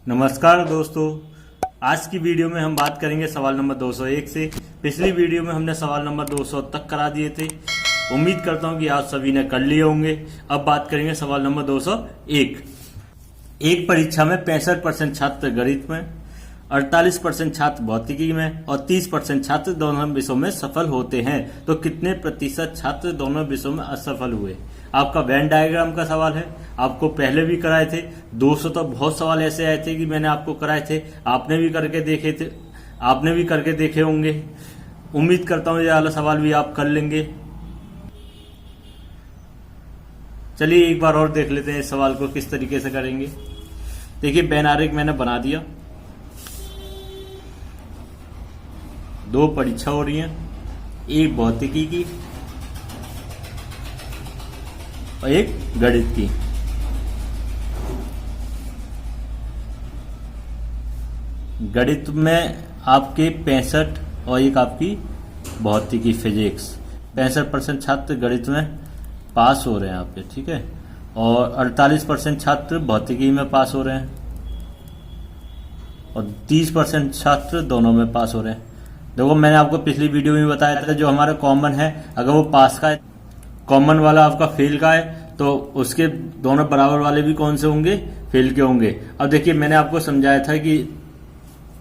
नमस्कार दोस्तों, आज की वीडियो में हम बात करेंगे सवाल नंबर 201 से। पिछली वीडियो में हमने सवाल नंबर 200 तक करा दिए थे। उम्मीद करता हूं कि आप सभी ने कर लिए होंगे। अब बात करेंगे सवाल नंबर 201। एक परीक्षा में 65% छात्र गणित में, 48% छात्र भौतिकी में और 30% छात्र दोनों विषयों में सफल होते हैं, तो कितने प्रतिशत छात्र दोनों विषयों में असफल हुए। आपका वेन डायग्राम का सवाल है। आपको पहले भी कराए थे 200, तो बहुत सवाल ऐसे आए थे कि मैंने आपको कराए थे, आपने भी करके देखे होंगे। उम्मीद करता हूं ये वाला सवाल भी आप कर लेंगे। चलिए एक बार और देख लेते हैं इस सवाल को किस तरीके से करेंगे। देखिए वेन आरेख मैंने बना दिया। दो परीक्षा हो रही हैं, एक भौतिकी की और एक गणित की। गणित में आपके 65 और एक आपकी भौतिकी फिजिक्स। 65% छात्र गणित में पास हो रहे हैं आपके, ठीक है, और 48% छात्र भौतिकी में पास हो रहे हैं और 30% छात्र दोनों में पास हो रहे हैं। देखो मैंने आपको पिछली वीडियो में बताया था जो हमारा कॉमन है, अगर वो पास का है, कॉमन वाला आपका फेल का है, तो उसके दोनों बराबर वाले भी कौन से होंगे, फेल के होंगे। अब देखिए मैंने आपको समझाया था कि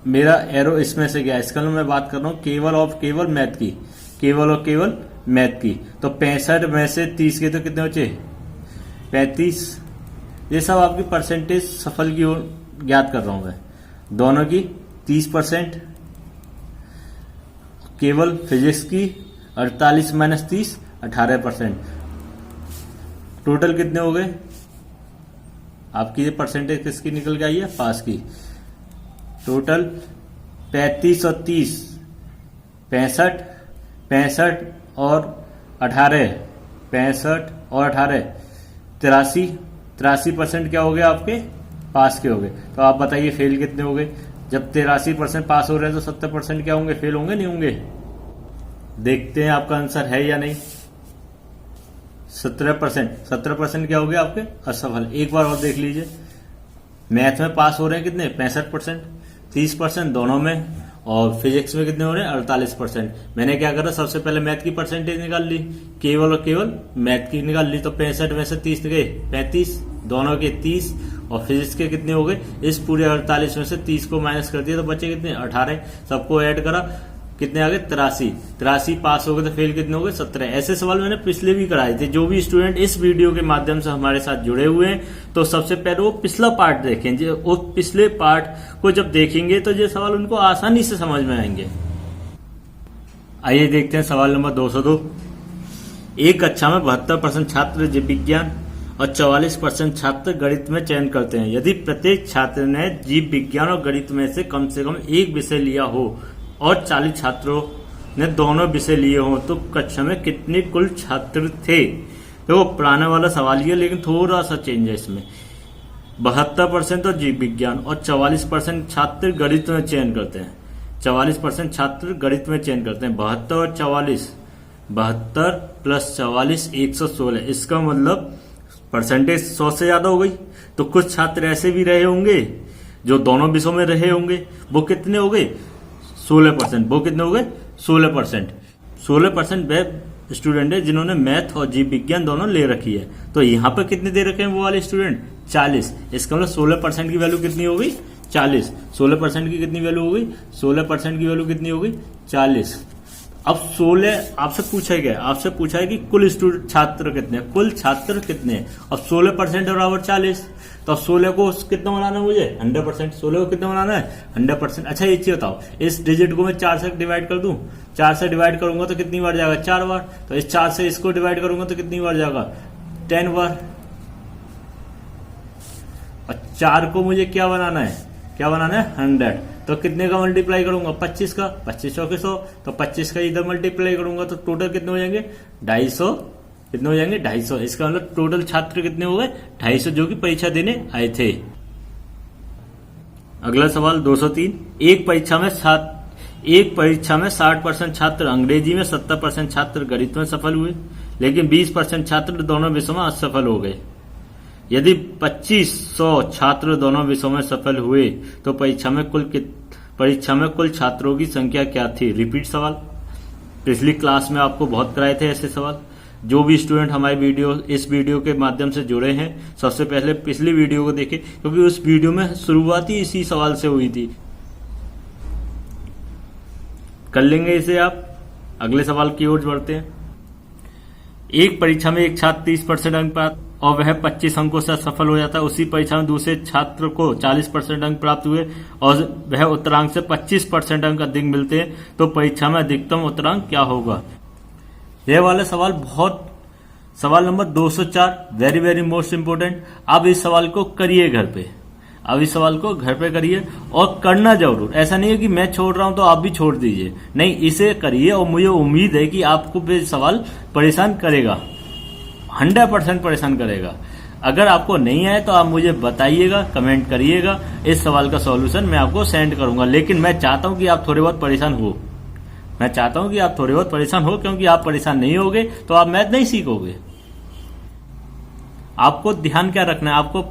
मेरा एरो इसमें से गया, इसका मैं बात कर रहा हूं केवल और केवल मैथ की, केवल और केवल मैथ की। तो 65 में से 30 के तो कितने बचे, 35। ये सब आपकी परसेंटेज सफल की ओर ज्ञात कर रहा हूं मैं। दोनों की 30%, केवल फिजिक्स की 48 - 30 18%। टोटल कितने हो गए आपकी, ये परसेंटेज किसकी निकल के आई है, पास की। टोटल 35 और 30, 65 और 18, 65 और 18 83% क्या हो गए आपके, पास के हो गए। तो आप बताइए फेल कितने हो गए। जब 83% पास हो रहे हैं तो 70% क्या होंगे, फेल होंगे नहीं होंगे। देखते हैं आपका आंसर है या नहीं। 17% क्या हो गया आपके असफल। एक बार और देख लीजिए, मैथ में पास हो रहे हैं कितने, 65%, 30% दोनों में, और फिजिक्स में कितने हो रहे हैं, 48%। मैंने क्या करा, सबसे पहले मैथ की परसेंटेज निकाल ली, केवल और केवल मैथ की निकाल ली। तो 65 में से 30 गए 35, दोनों के 30, और फिजिक्स के कितने हो गए, इस पूरे 48 में से 30 को माइनस कर दिया तो बचे कितने, 18। सबको ऐड करा, कितने आ गए, 83 पास हो गए। तो फेल कितने हो गए, 17। ऐसे सवाल मैंने पिछले भी कराए थे। जो भी स्टूडेंट इस वीडियो के माध्यम से हमारे साथ जुड़े हुए हैं, तो सबसे पहले वो पिछला पार्ट देखें। जो वो पिछले पार्ट को जब देखेंगे तो ये सवाल उनको आसानी से समझ में आएंगे। आइए देखते हैं सवाल नंबर 202। एक कक्षा में 72% छात्र जीव विज्ञान और 44% छात्र गणित में चयन करते हैं। यदि प्रत्येक छात्र ने जीव विज्ञान और गणित में से कम एक विषय लिया हो और 40 छात्रों ने दोनों विषय लिए हों, तो कक्षा में कितने कुल छात्र थे। देखो पुराना वाला सवाल ही है, लेकिन थोड़ा सा चेंज है इसमें। 72% तो जीव विज्ञान और 44% छात्र गणित में चयन करते हैं। 44% छात्र गणित में चयन करते हैं। 72 और 44, 72 + 44 116। इसका मतलब परसेंटेज 100 से ज्यादा हो गई। तो कुछ छात्र ऐसे भी रहे होंगे जो दोनों विषयों में रहे होंगे, वो कितने हो गए, 16%। वो कितने हो गए, 16%। 16% वे स्टूडेंट है जिन्होंने मैथ और जीव विज्ञान दोनों ले रखी है। तो यहाँ पर कितने दे रखे हैं वो वाले स्टूडेंट, 40। इसका मतलब 16% की वैल्यू कितनी हो गई, 40। 16% की कितनी वैल्यू हो गई, 16% की वैल्यू कितनी हो गई, 40। अब 16 आपसे पूछा है कि कुल छात्र कितने, कुल छात्र कितने। अब 16% बराबर 40। तो अब 16 को कितना बनाना है मुझे, 100%। 16 को कितना बनाना है, 100%। अच्छा एक चीज बताओ, इस डिजिट को मैं 4 से डिवाइड कर दूं, 4 से डिवाइड करूंगा तो कितनी बार जाएगा, 4 बार। तो इस 4 से इसको डिवाइड करूंगा तो कितनी बार जाएगा, 10 बार। और 4 को मुझे क्या बनाना है, 100। तो कितने का मल्टीप्लाई करूंगा, 25 का, 25 के 100। तो 25 का इधर मल्टीप्लाई करूंगा तो टोटल कितने हो जाएंगे, 250। कितने हो जाएंगे, 250। इसका मतलब टोटल छात्र कितने हो गए, 250, जो कि परीक्षा देने आए थे। अगला सवाल 203। एक परीक्षा में 60% छात्र अंग्रेजी में, 70% छात्र गणित में सफल हुए, लेकिन 20% छात्र दोनों विषयों में असफल हो गए। यदि 2500 छात्र दोनों विषयों में सफल हुए तो परीक्षा में कुल छात्रों की संख्या क्या थी? रिपीट सवाल। पिछली क्लास में आपको बहुत कराए थे ऐसे सवाल। जो भी स्टूडेंट हमारे इस वीडियो के माध्यम से जुड़े हैं, सबसे पहले पिछली वीडियो को देखें, क्योंकि उस वीडियो में शुरुआत ही इसी सवाल से हुई थी। कर लेंगे इसे आप। अगले सवाल की ओर बढ़ते हैं। एक परीक्षा में एक छात्र 30% अंक प्राप्त और वह 25 अंकों से सफल हो जाता है। उसी परीक्षा में दूसरे छात्र को 40% अंक प्राप्त हुए और वह उत्तरांक से 25% अंक अधिक मिलते हैं, तो परीक्षा में अधिकतम उत्तरांक क्या होगा? यह वाला सवाल number 204, very very most important. अब इस सवाल को करिए घर पे। अब इस सवाल को घर पे करिए और करना जरूर। ऐसा नहीं है कि मैं छोड़ रहा हूं तो आप भी छोड़ दीजिए, नहीं, इसे करिए और मुझे उम्मीद है कि आपको ये सवाल परेशान करेगा, 100% परेशान करेगा। अगर आपको नहीं आए तो आप मुझे बताइएगा, कमेंट करिएगा, इस सवाल का सॉल्यूशन मैं आपको सेंड करूंगा। लेकिन मैं चाहता हूं कि आप थोड़े बहुत परेशान हो, क्योंकि आप परेशान नहीं होगे तो आप मैथ नहीं सीखोगे। आपको ध्यान क्या रखना है? आपको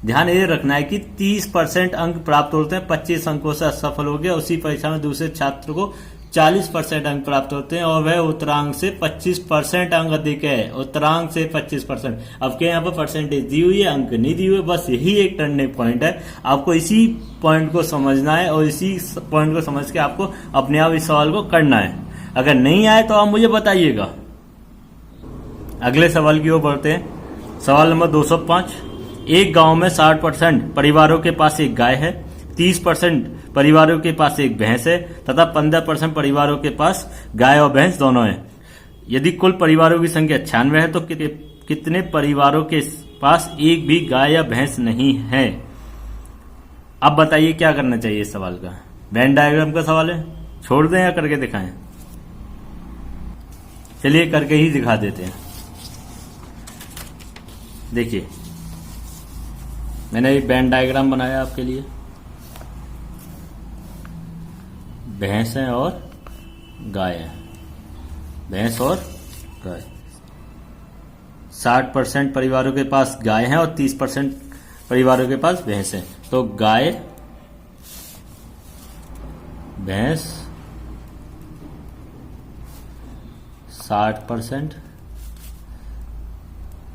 ध्यान ये रखना है कि 30% अंक प्राप्त होते हैं, 25 अंकों से असफल हो गया, उसी परीक्षा में दूसरे छात्र को 40% अंक प्राप्त होते हैं और वह उत्तरांक से 25% अंक अधिक है। उत्तरांक से 25%। अब क्या यहाँ पर परसेंटेज दी हुई है, अंक नहीं दी हुई, बस यही एक टर्निंग पॉइंट है। आपको इसी पॉइंट को समझना है और इसी पॉइंट को समझ के आपको अपने आप इस सवाल को करना है। अगर नहीं आए तो आप मुझे बताइएगा। अगले सवाल की ओर बढ़ते हैं। सवाल नंबर 205। एक गांव में 60% परिवारों के पास एक गाय है, 30% परिवारों के पास एक भैंस है तथा 15% परिवारों के पास गाय और भैंस दोनों हैं। यदि कुल परिवारों की संख्या 96 है तो कितने परिवारों के पास एक भी गाय या भैंस नहीं है? अब बताइए क्या करना चाहिए इस सवाल का। वेन डायग्राम का सवाल है, छोड़ दें या करके दिखाएं? चलिए करके ही दिखा देते हैं। देखिए, मैंने एक वेन डायग्राम बनाया आपके लिए। भैंस है और गाय है, भैंस और गाय। 60% परिवारों के पास गाय है और 30% परिवारों के पास भैंस है। तो गाय, भैंस 60%,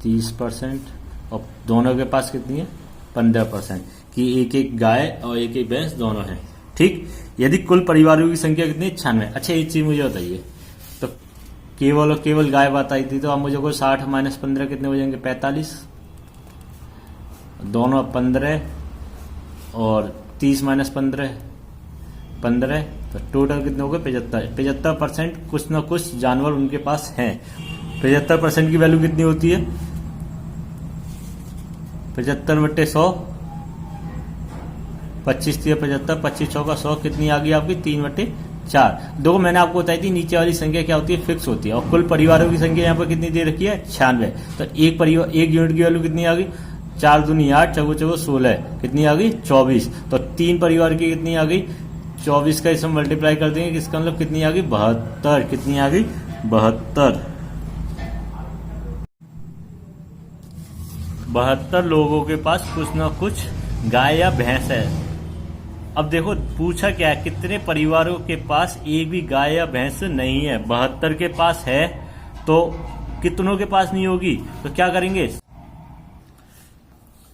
30% और दोनों के पास कितनी है? 15%। कि एक एक गाय और एक एक भैंस दोनों हैं। ठीक। यदि कुल परिवारों की संख्या कितनी है? 96। अच्छा, एक चीज मुझे बताइए, तो केवल और केवल गाय बात आई थी, तो आप मुझे को 60 माइनस 15 कितने हो जाएंगे? 45। दोनों 15 और 30 माइनस 15 15, तो टोटल कितने हो गए? 75। 75% कुछ ना कुछ जानवर उनके पास हैं। 75% की वैल्यू कितनी होती है? 75/100, 25 75, 25 का 100, कितनी आ गई आपकी? 3/4। देखो, मैंने आपको बताई थी नीचे वाली संख्या क्या होती है? फिक्स होती है। और कुल परिवारों की संख्या यहाँ पर कितनी दे रखी है? 96। तो एक यूनिट की वैल्यू कितनी आ गई? 4 दूनी 8, 4 4 16, कितनी आ गई? 24। तो 3 परिवार की कितनी आ गई? 24 का इसमें मल्टीप्लाई कर देंगे, इसका मतलब कितनी आ गई? 72। कितनी आ गई? 72। 72 लोगों के पास कुछ ना कुछ गाय या भैंस है। अब देखो, पूछा क्या है? कितने परिवारों के पास एक भी गाय या भैंस नहीं है? 72 के पास है, तो कितनों के पास नहीं होगी? तो क्या करेंगे?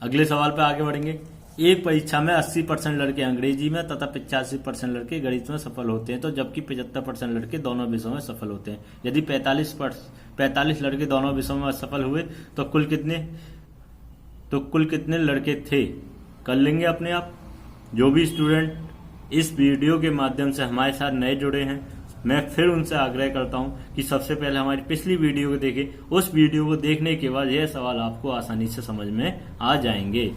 अगले सवाल पे आगे बढ़ेंगे। एक परीक्षा में 80% लड़के अंग्रेजी में तथा 85% लड़के गणित में सफल होते हैं, तो जबकि 75% लड़के दोनों विषयों में सफल होते हैं। यदि 45 लड़के दोनों विषयों में सफल हुए तो कुल कितने लड़के थे? कर लेंगे अपने आप। जो भी स्टूडेंट इस वीडियो के माध्यम से हमारे साथ नए जुड़े हैं, मैं फिर उनसे आग्रह करता हूं कि सबसे पहले हमारी पिछली वीडियो को देखें। उस वीडियो को देखने के बाद यह सवाल आपको आसानी से समझ में आ जाएंगे।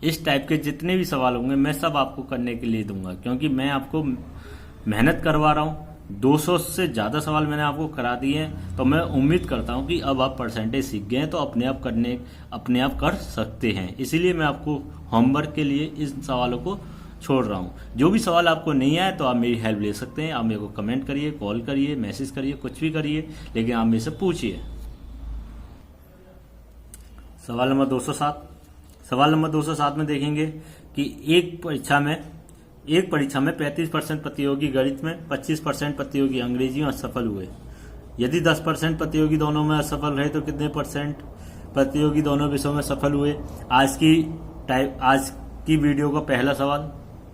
इस टाइप के जितने भी सवाल होंगे मैं सब आपको करने के लिए दूंगा, क्योंकि मैं आपको मेहनत करवा रहा हूं। 200 से ज्यादा सवाल मैंने आपको करा दिए हैं, तो मैं उम्मीद करता हूं कि अब आप परसेंटेज सीख गए हैं, तो अपने आप कर सकते हैं। इसीलिए मैं आपको होमवर्क के लिए इन सवालों को छोड़ रहा हूं। जो भी सवाल आपको नहीं आए तो आप मेरी हेल्प ले सकते हैं। आप मेरे को कमेंट करिए, कॉल करिए, मैसेज करिए, कुछ भी करिए, लेकिन आप मेरे से पूछिए। सवाल नंबर 207। सवाल नंबर 207 में देखेंगे कि एक परीक्षा में 35% प्रतियोगी गणित में, 25% प्रतियोगी अंग्रेजी में असफल हुए। यदि 10% प्रतियोगी दोनों में असफल रहे तो कितने परसेंट प्रतियोगी दोनों विषयों में सफल हुए। आज की वीडियो का पहला सवाल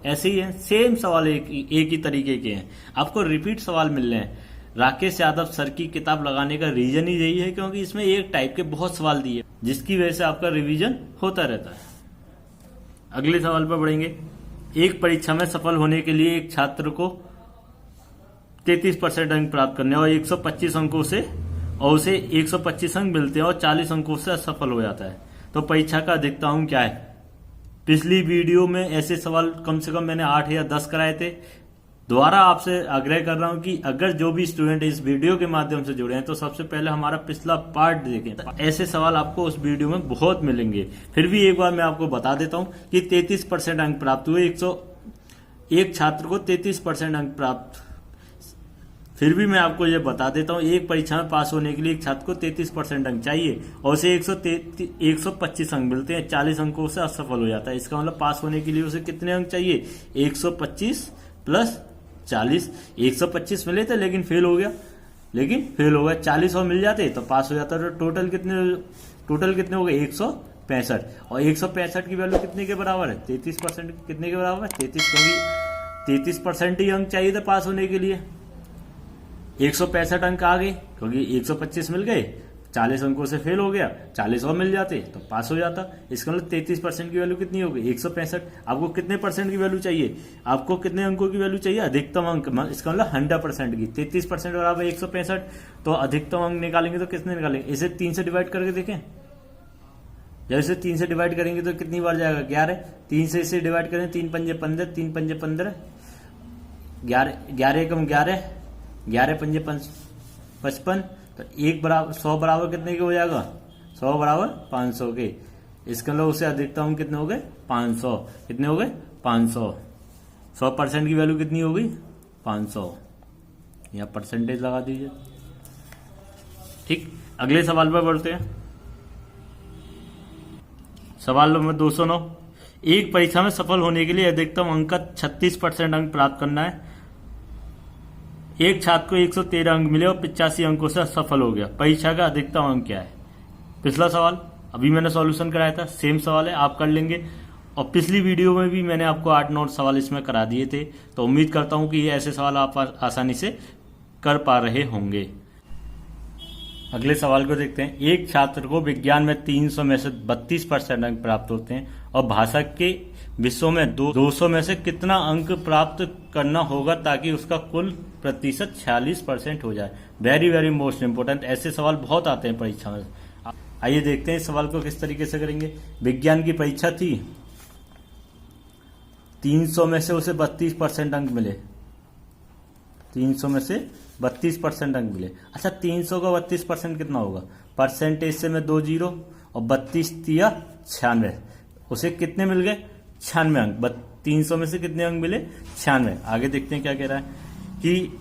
ऐसे ही है, सेम सवाल एक ही तरीके के हैं, आपको रिपीट सवाल मिल रहे हैं। राकेश यादव सर की किताब लगाने का रीजन ही यही है क्योंकि इसमें एक टाइप के बहुत सवाल दिए, जिसकी वजह से आपका रिवीजन होता रहता है। अगले सवाल पर बढ़ेंगे। एक परीक्षा में सफल होने के लिए एक छात्र को 33% अंक प्राप्त करने और 125 अंकों से और उसे 125 अंक मिलते हैं और 40 अंकों से असफल हो जाता है, तो परीक्षा का अधिकतम अंक क्या है। पिछली वीडियो में ऐसे सवाल कम से कम मैंने 8 या 10 कराए थे। दोबारा आपसे आग्रह कर रहा हूं कि अगर जो भी स्टूडेंट इस वीडियो के माध्यम से जुड़े हैं तो सबसे पहले हमारा पिछला पार्ट देखें। ऐसे सवाल आपको उस वीडियो में बहुत मिलेंगे। फिर भी एक बार मैं आपको बता देता हूं कि 33% अंक प्राप्त हुए, एक छात्र को 33% अंक प्राप्त। फिर भी मैं आपको ये बता देता हूं, एक परीक्षा में पास होने के लिए एक छात्र को 33% अंक चाहिए और उसे 125 अंक मिलते हैं, 40 अंकों से असफल हो जाता है। इसका मतलब पास होने के लिए उसे कितने अंक चाहिए, 125 प्लस 40। 125 मिले थे लेकिन फेल हो गया, 40 और मिल जाते तो पास हो जाता। तो टोटल कितने हो गए, 165। और 165 की वैल्यू कितने के बराबर है, 33%। कितने के बराबर है, 33, क्योंकि 33% ही अंक चाहिए था पास होने के लिए। 165 अंक आ गए क्योंकि 125 मिल गए, 40 अंकों से फेल हो गया, 40 और मिल जाते तो पास हो जाता। इसका मतलब 33% की वैल्यू कितनी हो गई, 165। आपको कितने परसेंट की वैल्यू चाहिए, आपको कितने अंकों की वैल्यू चाहिए, अधिकतम अंक। इसका मतलब 100% की। 33% बराबर 165, तो अधिकतम अंक निकालेंगे तो कितने निकालेंगे, इसे 3 से डिवाइड करके देखें। जब इसे 3 से डिवाइड करेंगे तो कितनी बार जाएगा, 11। 3 से इसे डिवाइड करें, 3 पंजे 15, 3 पंजे 15, 11 कम 11, 11 पंजे 55, तो 1 बराबर 100 बराबर कितने के हो जाएगा, 100 बराबर 500 के। इसका मतलब उससे अधिकतम कितने हो गए, 500। कितने हो गए, 500। 100% की वैल्यू कितनी हो गई, 500। यहाँ परसेंटेज लगा दीजिए। ठीक, अगले सवाल पर बढ़ते हैं। सवाल नंबर 209। एक परीक्षा में सफल होने के लिए अधिकतम अंक का 36% अंक प्राप्त करना है। एक छात्र को 113 अंक मिले और 85 अंकों से सफल हो गया। परीक्षा का अधिकतम अंक क्या है। पिछला सवाल अभी मैंने सॉल्यूशन कराया था, सेम सवाल है, आप कर लेंगे। और पिछली वीडियो में भी मैंने आपको 8-9 सवाल इसमें करा दिए थे, तो उम्मीद करता हूं कि ये ऐसे सवाल आप आसानी से कर पा रहे होंगे। अगले सवाल को देखते हैं। एक छात्र को विज्ञान में 300 में से 32% अंक प्राप्त होते हैं और भाषा के विषयों में 200 में से कितना अंक प्राप्त करना होगा ताकि उसका कुल प्रतिशत 46% हो जाए। वेरी वेरी मोस्ट इंपोर्टेंट, ऐसे सवाल बहुत आते हैं परीक्षा में। आइए देखते हैं इस सवाल को किस तरीके से करेंगे। विज्ञान की परीक्षा थी, 300 में से उसे 32% अंक मिले, 300 में से 32% अंक मिले। अच्छा, 300 का 32% कितना होगा, परसेंटेज से मैं 2 जीरो और 32 दिया 96, उसे कितने मिल गए, 96 अंक। 300 में से कितने अंक मिले, 96। आगे देखते हैं क्या कह रहा है कि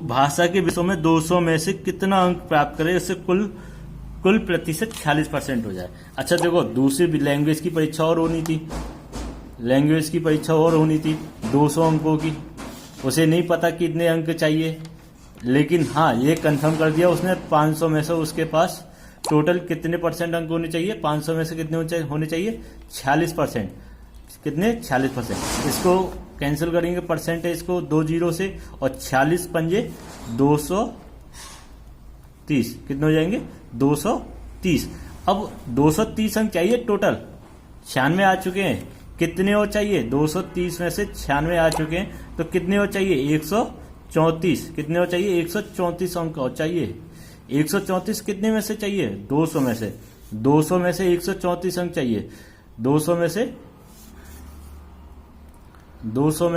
भाषा के विषयों में 200 में से कितना अंक प्राप्त करे उससे कुल प्रतिशत 46% हो जाए। अच्छा देखो, दूसरी लैंग्वेज की परीक्षा और होनी थी, 200 अंकों की, उसे नहीं पता कितने अंक चाहिए, लेकिन हाँ ये कंफर्म कर दिया उसने 500 में से उसके पास टोटल कितने परसेंट अंक होने चाहिए, 500 में से कितने होने चाहिए, 46%। कितने, 46%। इसको कैंसिल करेंगे परसेंटेज को 2 जीरो से, और 46 पंजे 230, कितने हो जाएंगे, 230। अब 230 अंक चाहिए टोटल, 96 आ चुके हैं, कितने और चाहिए, 230 में से 96 आ चुके हैं, तो कितने और चाहिए, 134। कितने और चाहिए, 134 अंक और चाहिए। 134 कितने में से चाहिए, 200 में से 134 अंक चाहिए। 200 में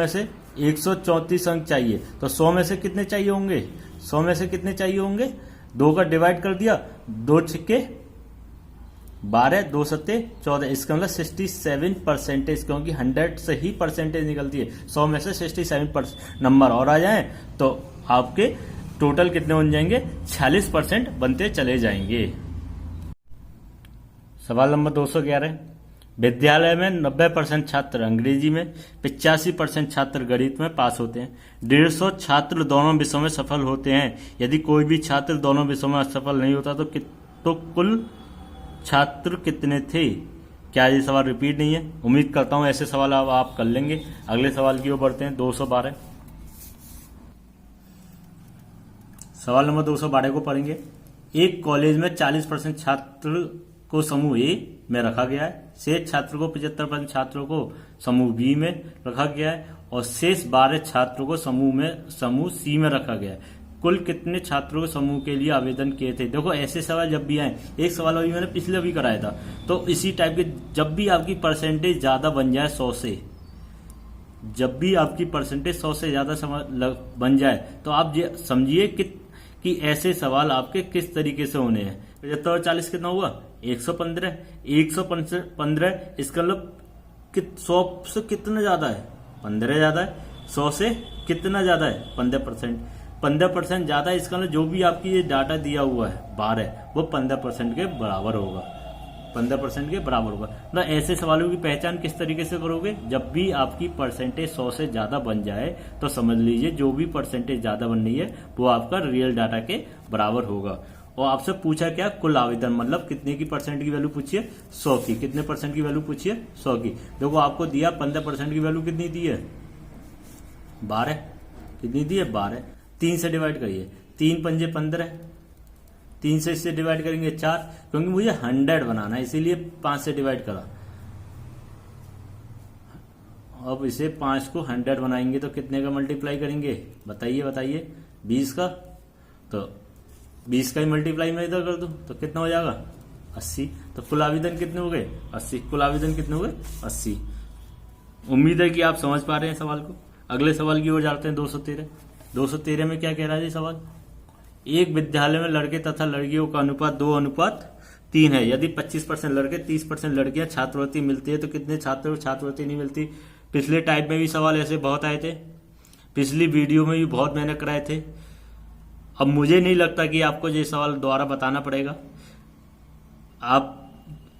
से 134 अंक चाहिए, तो 100 में से कितने चाहिए होंगे, 100 में से कितने चाहिए होंगे, 2 का डिवाइड कर दिया, 2 छिक्के 12, 2 सत्ते 14। इसका मतलब 67%, क्योंकि 100 से ही परसेंटेज निकलती है। 100 में से 67% नंबर और आ जाएं तो आपके टोटल कितने बन जाएंगे, 46% बनते चले जाएंगे। सवाल नंबर 211, विद्यालय में 90% छात्र अंग्रेजी में, 85% छात्र गणित में पास होते हैं। 150 छात्र दोनों विषयों में सफल होते हैं। यदि कोई भी छात्र दोनों विषयों में असफल नहीं होता तो कुल छात्र कितने थे? क्या ये सवाल रिपीट नहीं है? उम्मीद करता हूं ऐसे सवाल आप कर लेंगे। अगले सवाल की ओर बढ़ते हैं। 212, सवाल नंबर 212 को पढ़ेंगे। एक कॉलेज में 40% छात्र को समूह ए में रखा गया है, शेष छात्र को 75% छात्रों को समूह बी में रखा गया है और शेष 12 छात्रों को समूह सी में रखा गया है। कुल कितने छात्रों को समूह के लिए आवेदन किए थे? देखो ऐसे सवाल जब भी आए, एक सवाल अभी मैंने पिछले भी कराया था, तो इसी टाइप के जब भी आपकी परसेंटेज ज्यादा बन जाए 100 से, जब भी आपकी परसेंटेज 100 से ज्यादा बन जाए तो आप ये समझिए कि ऐसे सवाल आपके किस तरीके से होने हैं। 75 और 40 कितना हुआ? 115। 115 इसका मतलब 100 से कितना ज्यादा है? 15 ज्यादा है। 100 से कितना ज्यादा है? 15%। 15% ज्यादा है, इसका मतलब जो भी आपकी ये डाटा दिया हुआ है 12, वो 15% के बराबर होगा। 15% के बराबर होगा। मतलब ऐसे सवालों की पहचान किस तरीके से करोगे? जब भी आपकी परसेंटेज 100 से ज्यादा बन जाए तो समझ लीजिए जो भी परसेंटेज ज्यादा बन रही है वो आपका रियल डाटा के बराबर होगा। और आपसे पूछा क्या? कुल आवेदन, मतलब कितने की परसेंट की वैल्यू पूछिए? 100 की। कितने परसेंट की वैल्यू पूछिए? 100 की। देखो आपको दिया 15% की वैल्यू कितनी दी है? 12। कितनी दी है? 12। 3 से डिवाइड करिए। 3 पंजे 15। 3 से इससे डिवाइड करेंगे 4, क्योंकि मुझे 100 बनाना है इसीलिए 5 से डिवाइड करा। अब इसे 5 को 100 बनाएंगे तो कितने का मल्टीप्लाई करेंगे? बताइए 20 का। तो 20 का ही मल्टीप्लाई मैं इधर कर दूं तो कितना हो जाएगा? 80। तो कुल आवेदन कितने हो गए? 80। कुल आवेदन कितने हो गए? 80। उम्मीद है कि आप समझ पा रहे हैं सवाल को। अगले सवाल की ओर जाते हैं। 213। 213 में क्या कह रहा है जी सवाल? एक विद्यालय में लड़के तथा लड़कियों का अनुपात 2:3 है। यदि 25% लड़के 30% लड़कियां छात्रवृत्ति मिलती है तो कितने छात्रों को छात्रवृत्ति नहीं मिलती? पिछले टाइप में भी सवाल ऐसे बहुत आए थे, पिछली वीडियो में भी बहुत मैंने कराए थे। अब मुझे नहीं लगता कि आपको ये सवाल दोबारा बताना पड़ेगा।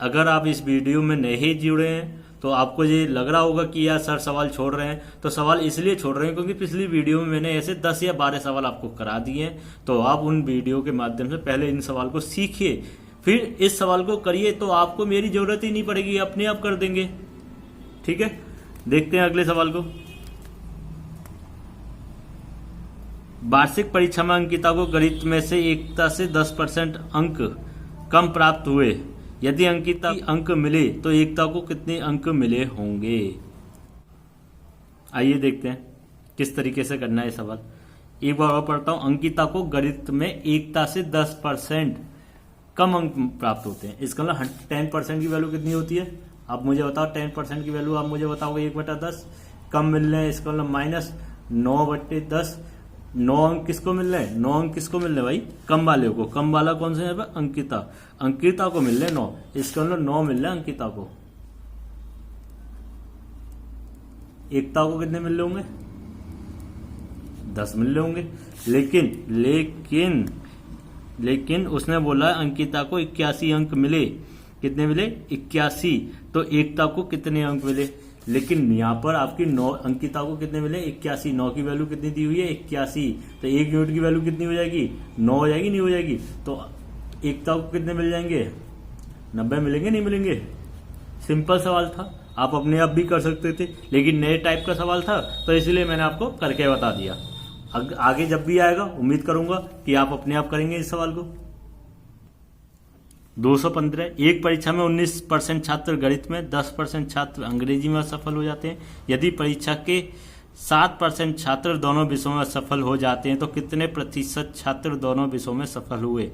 अगर आप इस वीडियो में नहीं जुड़े हैं तो आपको ये लग रहा होगा कि यार सर सवाल छोड़ रहे हैं। तो सवाल इसलिए छोड़ रहे हैं क्योंकि पिछली वीडियो में मैंने ऐसे 10 या 12 सवाल आपको करा दिए हैं। तो आप उन वीडियो के माध्यम से पहले इन सवाल को सीखिए, फिर इस सवाल को करिए, तो आपको मेरी जरूरत ही नहीं पड़ेगी, अपने आप कर देंगे। ठीक है, देखते हैं अगले सवाल को। वार्षिक परीक्षा में अंकिता को गणित में से एकता से 10% अंक कम प्राप्त हुए। यदि अंकिता अंक मिले तो एकता को कितने अंक मिले होंगे? आइए देखते हैं किस तरीके से करना है सवाल। एक बार और पढ़ता हूं। अंकिता को गणित में एकता से 10% कम अंक प्राप्त होते हैं। इसका मतलब 10% की वैल्यू कितनी होती है? आप मुझे बताओ 10% की वैल्यू आप मुझे बताओगे 1/10। कम मिल रहे हैं, इसका मतलब -9/10। 9 अंक किसको मिल रहे हैं? 9 अंक किसको मिल रहे हैं भाई? कम वाले को। कम वाला कौन सा है? अंकिता। अंकिता को मिल रहे 9, इसका मतलब 9 मिल रहे हैं अंकिता को। एकता को कितने मिल रहे होंगे? 10 मिल रहे होंगे। लेकिन उसने बोला अंकिता को 81 अंक मिले। कितने मिले? 81। तो एकता को कितने अंक मिले? लेकिन यहाँ पर आपकी 9 अंकिता को कितने मिले? 81। 9 की वैल्यू कितनी दी हुई है? 81। तो 1 यूनिट की वैल्यू कितनी हो जाएगी? 9 हो जाएगी, नहीं हो जाएगी? तो एकता को कितने मिल जाएंगे? 90 मिलेंगे, नहीं मिलेंगे? सिंपल सवाल था, आप अपने आप भी कर सकते थे, लेकिन नए टाइप का सवाल था तो इसलिए मैंने आपको करके बता दिया। आगे जब भी आएगा उम्मीद करूंगा कि आप अपने आप करेंगे इस सवाल को। 215। एक परीक्षा में 19% छात्र गणित में, 10% छात्र अंग्रेजी में असफल हो जाते हैं। यदि परीक्षा के 7% छात्र दोनों विषयों में असफल हो जाते हैं तो कितने प्रतिशत छात्र दोनों विषयों में सफल हुए?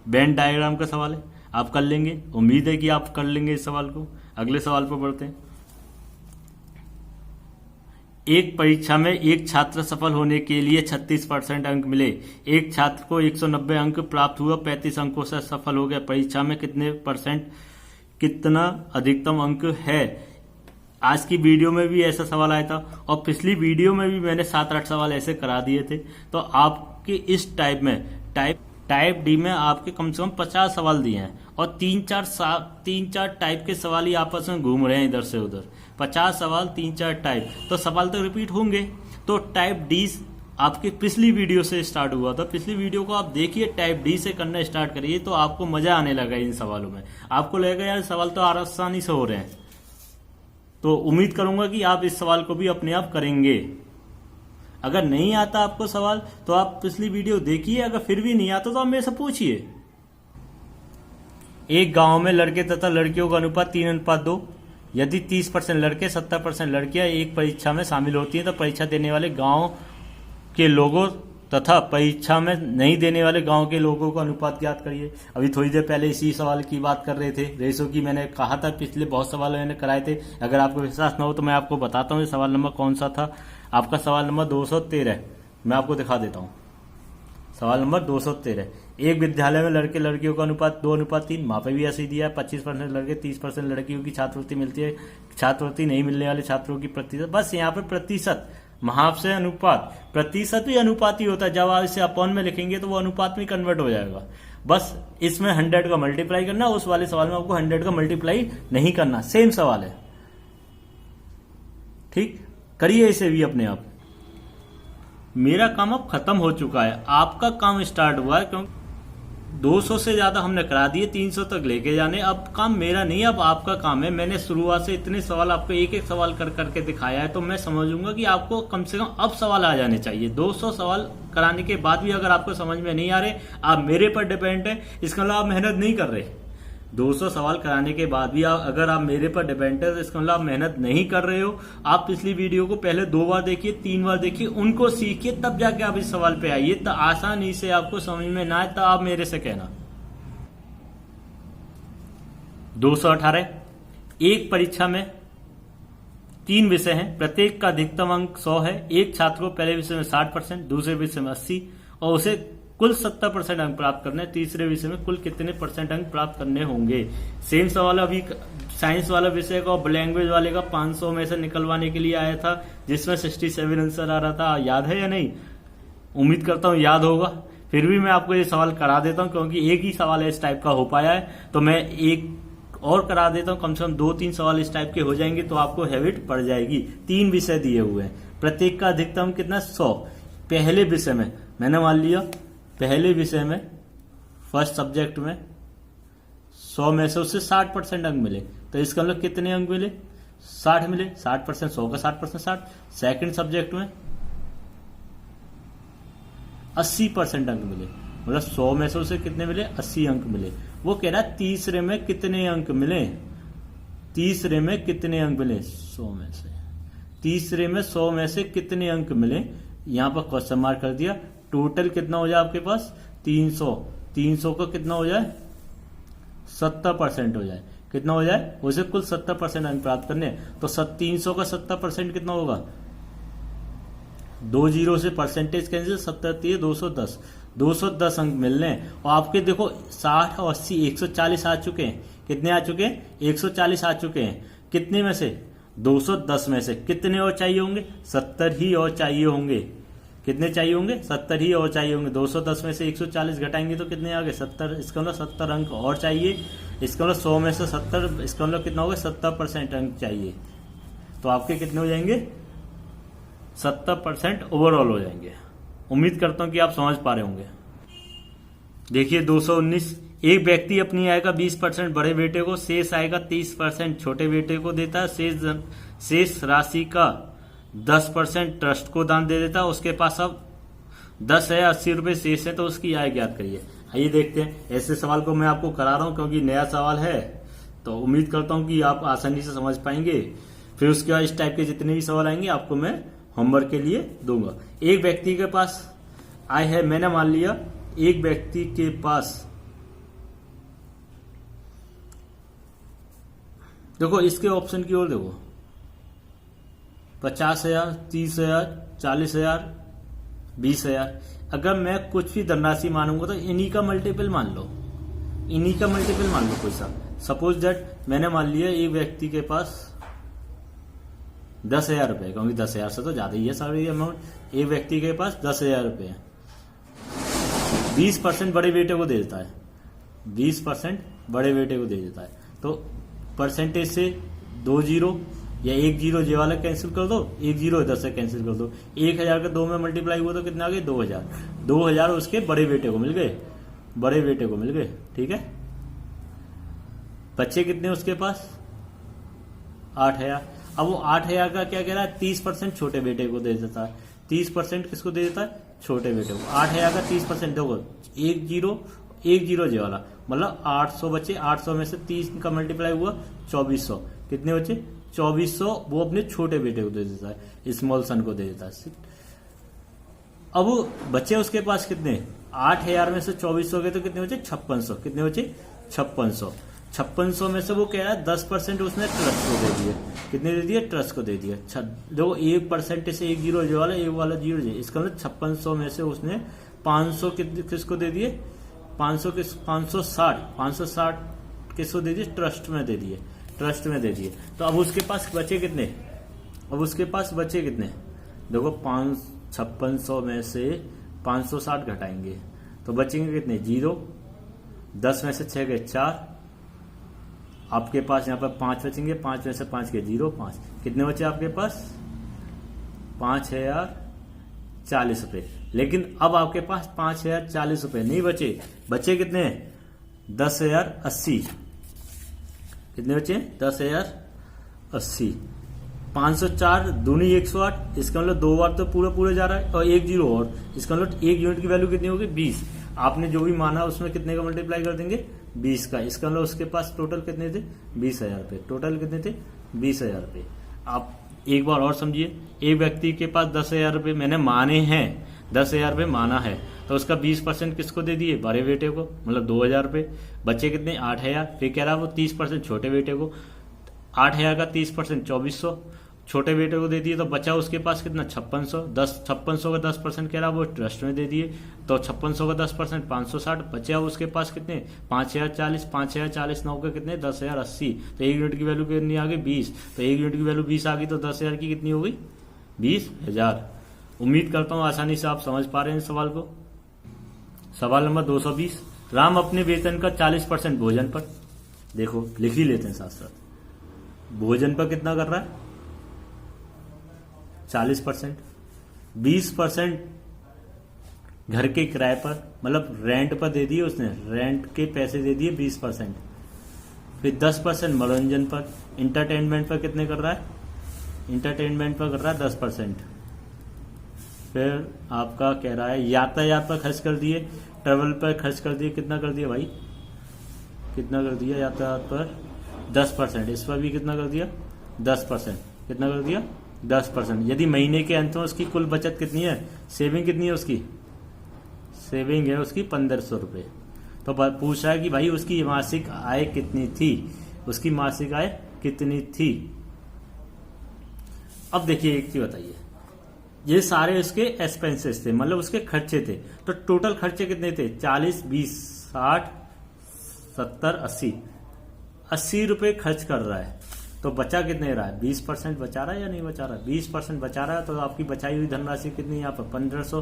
वेन डायग्राम का सवाल है, आप कर लेंगे। उम्मीद है कि आप कर लेंगे इस सवाल को। अगले सवाल पर बढ़ते हैं। एक परीक्षा में एक छात्र सफल होने के लिए 36% अंक मिले। एक छात्र को 190 अंक प्राप्त हुआ, 35 अंकों से सफल हो गया। परीक्षा में कितने % कितना अधिकतम अंक है? आज की वीडियो में भी ऐसा सवाल आया था और पिछली वीडियो में भी मैंने 7-8 सवाल ऐसे करा दिए थे। तो आपके इस टाइप में टाइप डी में आपके कम से कम 50 सवाल दिए हैं और तीन चार टाइप के सवाल ही आपस में घूम रहे हैं इधर से उधर। 50 सवाल 3-4 टाइप, तो सवाल तो रिपीट होंगे। तो टाइप डी आपकी पिछली वीडियो से स्टार्ट हुआ था, पिछली वीडियो को आप देखिए, टाइप डी से करना स्टार्ट करिए तो आपको मजा आने लगा इन सवालों में। आपको लगेगा यार सवाल तो आसानी से हो रहे हैं। तो उम्मीद करूंगा कि आप इस सवाल को भी अपने आप करेंगे। अगर नहीं आता आपको सवाल तो आप पिछली वीडियो देखिए, अगर फिर भी नहीं आता तो आप मेरे से पूछिए। एक गांव में लड़के तथा लड़कियों का अनुपात 3:2। यदि 30% लड़के 70% लड़कियां एक परीक्षा में शामिल होती हैं तो परीक्षा देने वाले गांव के लोगों तथा परीक्षा में नहीं देने वाले गांव के लोगों का अनुपात ज्ञात करिए। अभी थोड़ी देर पहले इसी सवाल की बात कर रहे थे, रेशो की। मैंने कहा था पिछले बहुत सवाल मैंने कराए थे। अगर आपको विश्वास न हो तो मैं आपको बताता हूँ सवाल नंबर कौन सा था। आपका सवाल नंबर 213, मैं आपको दिखा देता हूँ। सवाल नंबर 213, एक विद्यालय में लड़के लड़कियों का अनुपात 2:3। वहां पर भी ऐसे ही दिया है, 25% लड़के 30% लड़कियों की छात्रवृत्ति मिलती है। छात्रवृत्ति नहीं मिलने वाले छात्रों की प्रतिशत, बस यहाँ पे प्रतिशत, वहां से अनुपात, प्रतिशत भी अनुपात ही होता है। जब आप इसे अपॉन में लिखेंगे तो वो अनुपात में कन्वर्ट हो जाएगा। बस इसमें 100 का मल्टीप्लाई करना, उस वाले सवाल में आपको 100 का मल्टीप्लाई नहीं करना। सेम सवाल है, ठीक। करिए इसे भी अपने आप। मेरा काम अब खत्म हो चुका है, आपका काम स्टार्ट हुआ है, क्योंकि 200 से ज्यादा हमने करा दिए, 300 तक लेके जाने। अब काम मेरा नहीं, अब आपका काम है। मैंने शुरुआत से इतने सवाल आपको एक एक सवाल कर करके दिखाया है, तो मैं समझूंगा कि आपको कम से कम अब सवाल आ जाने चाहिए। 200 सवाल कराने के बाद भी अगर आपको समझ में नहीं आ रहे, आप मेरे पर डिपेंड है, इसका मतलब आप मेहनत नहीं कर रहे। 200 सवाल कराने के बाद भी अगर आप मेरे पर डिपेंड है तो इसका मतलब आप मेहनत नहीं कर रहे हो। आप पिछली वीडियो को पहले 2 बार देखिए, 3 बार देखिए, उनको सीखिए, तब जाके आप इस सवाल पे आइए। तो आसानी से आपको समझ में ना आए तो आप मेरे से कहना। 218, एक परीक्षा में 3 विषय हैं, प्रत्येक का अधिकतम अंक 100 है। एक छात्र को पहले विषय में 60%, दूसरे विषय में 80 और उसे कुल 70% अंक प्राप्त करने। तीसरे विषय में कुल कितने % अंक प्राप्त करने होंगे। सेम सवाल अभी साइंस वाला विषय का और लैंग्वेज वाले का 500 में से निकलवाने के लिए आया था, जिसमें 67 आंसर आ रहा था। याद है या नहीं? उम्मीद करता हूं याद होगा। फिर भी मैं आपको ये सवाल करा देता हूं, क्योंकि एक ही सवाल इस टाइप का हो पाया है, तो मैं एक और करा देता हूं। कम से कम 2-3 सवाल इस टाइप के हो जाएंगे तो आपको हैबिट पड़ जाएगी। 3 विषय दिए हुए हैं, प्रत्येक का अधिकतम कितना, 100। पहले विषय में मैंने मान लिया, पहले विषय में फर्स्ट सब्जेक्ट में 100 में से उससे 60% अंक मिले, तो इसका मतलब कितने अंक मिले, 60 मिले। 60%, 100 का 60%, 60। सेकंड सब्जेक्ट में 80% अंक मिले, मतलब 100 में से उसे कितने मिले, 80 अंक मिले। वो कह रहा है तीसरे में कितने अंक मिले, तीसरे में कितने अंक मिले, 100 में से, तीसरे में 100 में से कितने अंक मिले। यहां पर क्वेश्चन मार्क कर दिया। टोटल कितना हो जाए आपके पास, 300। 300 का कितना हो जाए, 70% हो जाए। कितना हो जाए, उसे कुल 70% अंक प्राप्त करने। तो 300 का 70% कितना होगा, 2 जीरो से परसेंटेज कैंसिल, 70 210, 210 अंक मिलने। और आपके देखो 60 और 80 140 आ चुके हैं। कितने आ चुके हैं, 140 आ चुके हैं। कितने में से, 210 में से। कितने और चाहिए होंगे, 70 ही और चाहिए होंगे। कितने चाहिए होंगे, 70 ही और चाहिए होंगे। 210 में से 140 घटाएंगे तो कितने आ गए, 70। इसका मतलब 70 अंक और चाहिए। इसका मतलब 100 में से 70, इसका मतलब कितना होगा, 70% अंक चाहिए। तो आपके कितने हो जाएंगे, 70% ओवरऑल हो जाएंगे। उम्मीद करता हूं कि आप समझ पा रहे होंगे। देखिए 219, एक व्यक्ति अपनी आय का 20% बड़े बेटे को, शेष आय का 30% छोटे बेटे को देता है। शेष राशि का 10% ट्रस्ट को दान दे देता है। उसके पास अब 10,080 रुपए शेष है, तो उसकी आय ज्ञात करिए। आइए देखते हैं। ऐसे सवाल को मैं आपको करा रहा हूं क्योंकि नया सवाल है, तो उम्मीद करता हूं कि आप आसानी से समझ पाएंगे। फिर उसके बाद इस टाइप के जितने भी सवाल आएंगे आपको मैं होमवर्क के लिए दूंगा। एक व्यक्ति के पास आय है, मैंने मान लिया एक व्यक्ति के पास, देखो इसके ऑप्शन की ओर देखो, 50,000, 30,000, 40,000, 20,000। अगर मैं कुछ भी धनराशि मानूंगा तो इन्हीं का मल्टीपल मान लो, इन्हीं का मल्टीपल मान लो कोई सा। सपोज दैट मैंने मान लिया एक व्यक्ति के पास 10,000 रुपए, क्योंकि 10,000 से तो ज्यादा ही है सारी अमाउंट। एक व्यक्ति के पास 10,000 रुपए है। 20% बड़े बेटे को दे देता है, 20% बड़े बेटे को दे देता है। तो परसेंटेज से 2 जीरो या 1 जीरो ये वाला कैंसिल कर दो, 1 जीरो इधर से कैंसिल कर दो, 1000 का 2 में मल्टीप्लाई हुआ तो कितना आ गए 2000, 2000 उसके बड़े बेटे को मिल गए, बड़े बेटे को मिल गए। ठीक है, बच्चे कितने उसके पास 8000। अब वो 8000 का क्या कह रहा है 30% छोटे बेटे को दे देता है, 30% किसको दे देता है छोटे बेटे को। 8000 का 30% देखो 1 जीरो जे वाला मतलब 800 बचे, 800 में से 30 का मल्टीप्लाई हुआ 2400, कितने बचे 2400 वो अपने छोटे बेटे को दे देता है, स्मॉल सन को दे देता है। अब वो बचे उसके पास कितने 8000 में से 2400 के तो कितने बचे 5600, कितने बचे 5600। 5600 में से वो कह रहा है 10% उसने ट्रस्ट को दे दिए, कितने दे दिए ट्रस्ट को दे दिए। देखो 1% से 1 जीरो जो वाला 1 वाला जीरो जे, इसका मतलब 5600 में से उसने 500 किसको दे दिए 560 किसको दे दिए ट्रस्ट में दे दिए, ट्रस्ट में दे दिए। तो अब उसके पास बचे कितने, अब उसके पास बचे कितने देखो 5600 में से 560 घटाएंगे तो बचेंगे कितने 0, 10 में से 6 गए 4, आपके पास यहाँ पर 5 बचेंगे, 5 में से 5 के 0, 5 कितने बचे आपके पास 5040 रुपए। लेकिन अब आपके पास 5040 रुपए नहीं बचे, बचे कितने 10,080, कितने बचे 10,080। 504 दूनी 108, इसका मतलब 2 बार तो पूरा जा रहा है और 1 जीरो और, इसका मतलब 1 यूनिट की वैल्यू कितनी होगी 20। आपने जो भी माना उसमें कितने का मल्टीप्लाई कर देंगे 20 का, इसका मतलब उसके पास टोटल कितने थे 20,000 रुपए, टोटल कितने थे 20,000 रुपए। आप एक बार और समझिए, एक व्यक्ति के पास 10,000 रुपए मैंने माने हैं, 10,000 रुपए माना है तो उसका 20% किसको दे दिए बड़े बेटे को, मतलब 2,000 रुपए। बच्चे कितने 8,000, फिर कह रहा वो 30% छोटे बेटे को, 8,000 का 30% 2400 छोटे बेटे को दे दिए तो बचा उसके पास कितना 5600, 5600 का 10% कह रहा वो ट्रस्ट में दे दिए तो 5600 का 10% 560, बचा उसके पास कितने 5040, 5040 9 के कितने 10,080। तो 1 यूनिट की वैल्यू कितनी आ गई 20, तो 1 यूनिट की वैल्यू 20 आ गई तो 10,000 की कितनी हो गई 20,000। उम्मीद करता हूं आसानी से आप समझ पा रहे हैं इस सवाल को। सवाल नंबर 220, राम अपने वेतन का 40% भोजन पर, देखो लिख ही लेते हैं साथ साथ, भोजन पर कितना कर रहा है 40%, 20% घर के किराए पर मतलब रेंट पर दे दिए उसने, रेंट के पैसे दे दिए 20%, फिर 10% मनोरंजन पर, इंटरटेनमेंट पर कितने कर रहा है, इंटरटेनमेंट पर कर रहा है 10%, फिर आपका कह रहा है यातायात पर खर्च कर दिए, ट्रेवल पर खर्च कर दिए, कितना कर दिया भाई, कितना कर दिया यातायात पर 10%, इस पर भी कितना कर दिया 10%, कितना कर दिया 10%। यदि महीने के अंत में उसकी कुल बचत कितनी है, सेविंग कितनी है उसकी, सेविंग है उसकी 1500 रुपए। तो पूछ रहा है कि भाई उसकी मासिक आय कितनी थी, उसकी मासिक आय कितनी थी। अब देखिए एक चीज बताइए, ये सारे उसके एक्सपेंसेस थे मतलब उसके खर्चे थे, तो टोटल खर्चे कितने थे 40 20 60 70 80, 80 रुपए खर्च कर रहा है तो बचा कितने रहा है 20% बचा रहा है या नहीं बचा रहा है, 20% बचा रहा है तो आपकी बचाई हुई धनराशि कितनी है यहाँ पर 1500,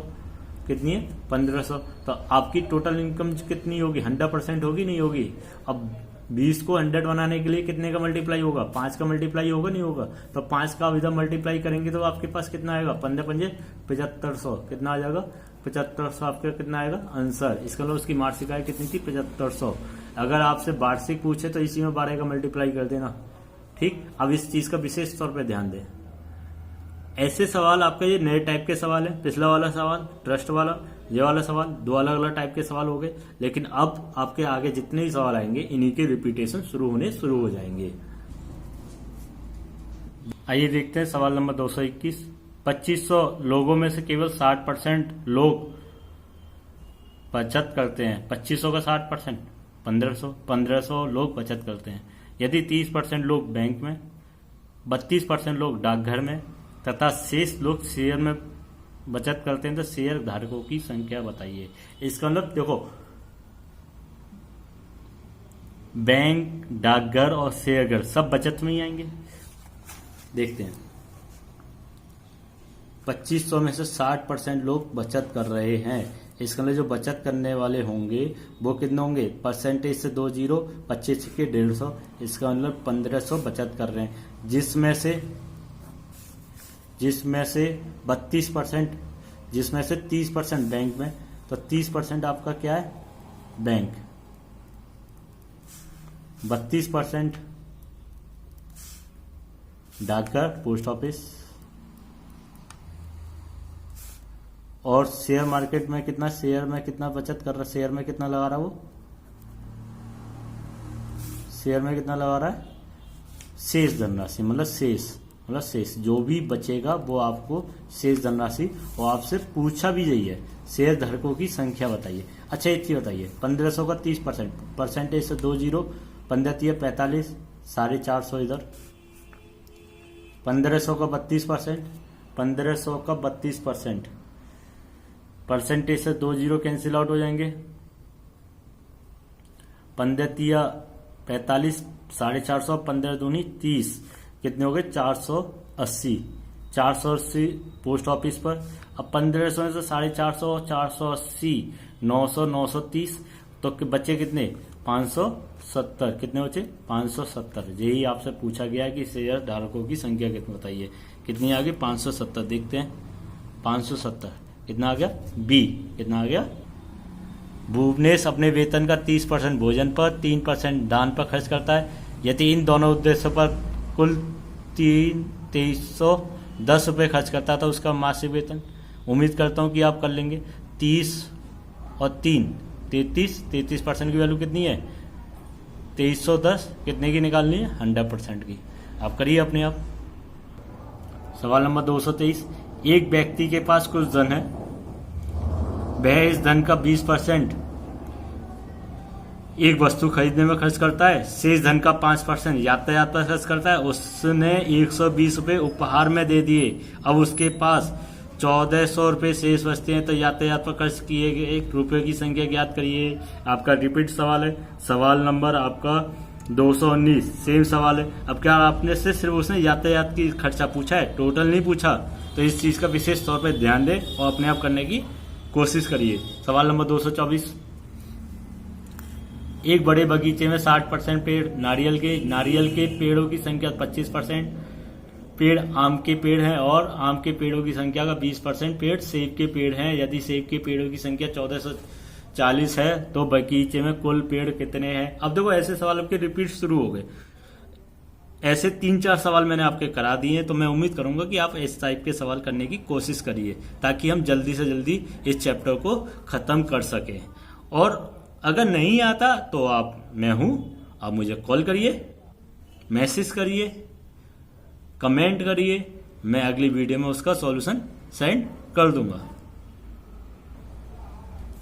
कितनी है 1500। तो आपकी टोटल इनकम कितनी होगी 100% होगी नहीं होगी। अब 20 को 100 बनाने के लिए कितने का मल्टीप्लाई होगा 5 का मल्टीप्लाई होगा नहीं होगा, तो 5 का इधर मल्टीप्लाई करेंगे तो आपके पास कितना आएगा 15 पंजे 7500, कितना आ जाएगा 7500 आपका कितना आएगा आंसर। इसका मतलब उसकी मासिक आय कितनी थी 7500। अगर आपसे वार्षिक पूछे तो इसी में 12 का मल्टीप्लाई कर देना, ठीक। अब इस चीज का विशेष तौर पे ध्यान दें, ऐसे सवाल आपका ये नए टाइप के सवाल है, पिछला वाला सवाल ट्रस्ट वाला, ये वाला सवाल, दो अलग अलग टाइप के सवाल हो गए। लेकिन अब आपके आगे जितने भी सवाल आएंगे इन्हीं के रिपीटेशन शुरू हो जाएंगे। आइए देखते हैं सवाल नंबर 221। 2500 लोगों में से केवल 60% लोग बचत करते हैं। 2500 का 60% 1500 लोग बचत करते हैं। यदि 30% लोग बैंक में, 32% लोग डाकघर में तथा शेष लोग शेयर में बचत करते हैं तो शेयर धारकों की संख्या बताइए। इसका मतलब देखो बैंक, डाकघर और शेयरघर सब बचत में ही आएंगे। देखते हैं 2500 में से 60% लोग बचत कर रहे हैं। इसके अंदर जो बचत करने वाले होंगे वो कितने होंगे, परसेंटेज से 2 जीरो, 25 के 150, इसका मतलब 1500 बचत कर रहे हैं। जिसमें से 32%, जिसमें से 30% बैंक में, तो 30% आपका क्या है, बैंक, 32% डाकघर पोस्ट ऑफिस, और शेयर मार्केट में कितना, शेयर में कितना बचत कर रहा है, शेयर में कितना लगा रहा है वो, शेयर में कितना लगा रहा है, शेष धनराशि, मतलब शेष जो भी बचेगा वो आपको शेष धनराशि, और आपसे पूछा भी जाइए शेयर धारकों की संख्या बताइए। अच्छा एक चीज बताइए, 1500 का 30%, परसेंटेज से 2 जीरो, 15 45, 450 इधर, 1500 का 32%, 1500 का 32%, परसेंटेज से 2 जीरो कैंसिल आउट हो जाएंगे, 15 45, 450, 15 दूनी 30, कितने हो गए, 480, 480 पोस्ट ऑफिस पर। अब 1500 में से 450, 480, 900, 930, तो बचे कितने, 570, कितने बचे, 570। यही आपसे पूछा गया कि शेयर धारकों की संख्या कितनी बताइए, कितनी आ गई, 570। देखते हैं 570 कितना आ गया, बी कितना आ गया। भुवनेश अपने वेतन का 30% भोजन पर, 3% दान पर खर्च करता है। यदि इन दोनों उद्देश्यों पर कुल 2310 रुपये खर्च करता है तो उसका मासिक वेतन, उम्मीद करता हूं कि आप कर लेंगे। 30 और 3 33% की वैल्यू कितनी है, 2310, कितने की निकालनी है, 100% की। आप करिए अपने आप। सवाल नंबर 223, एक व्यक्ति के पास कुछ धन है, वह इस धन का 20% एक वस्तु खरीदने में खर्च करता है, शेष धन का 5% यातायात पर खर्च करता है। उसने 120 रुपये उपहार में दे दिए, अब उसके पास 1400 रुपये शेष बचते हैं, तो यातायात पर खर्च किए गए रुपये की संख्या ज्ञात करिए। आपका रिपीट सवाल है, सवाल नंबर आपका 219 सेम सवाल है। अब क्या आपने से सिर्फ उसने यातायात की खर्चा पूछा है, टोटल नहीं पूछा, तो इस चीज का विशेष तौर पर ध्यान दें और अपने आप करने की कोशिश करिए। सवाल नंबर 224, एक बड़े बगीचे में 60% पेड़ नारियल के पेड़ों की संख्या 25% पेड़ आम के पेड़ हैं, और आम के पेड़ों की संख्या का 20% पेड़ सेब के पेड़ हैं। यदि सेब के पेड़ों की संख्या 1440 है तो बगीचे में कुल पेड़ कितने हैं। अब देखो ऐसे सवाल आपके रिपीट शुरू हो गए, ऐसे 3-4 सवाल मैंने आपके करा दिए, तो मैं उम्मीद करूंगा कि आप इस टाइप के सवाल करने की कोशिश करिए ताकि हम जल्दी से जल्दी इस चैप्टर को खत्म कर सकें। और अगर नहीं आता तो मैं हूं, आप मुझे कॉल करिए, मैसेज करिए, कमेंट करिए, मैं अगली वीडियो में उसका सॉल्यूशन सेंड कर दूंगा।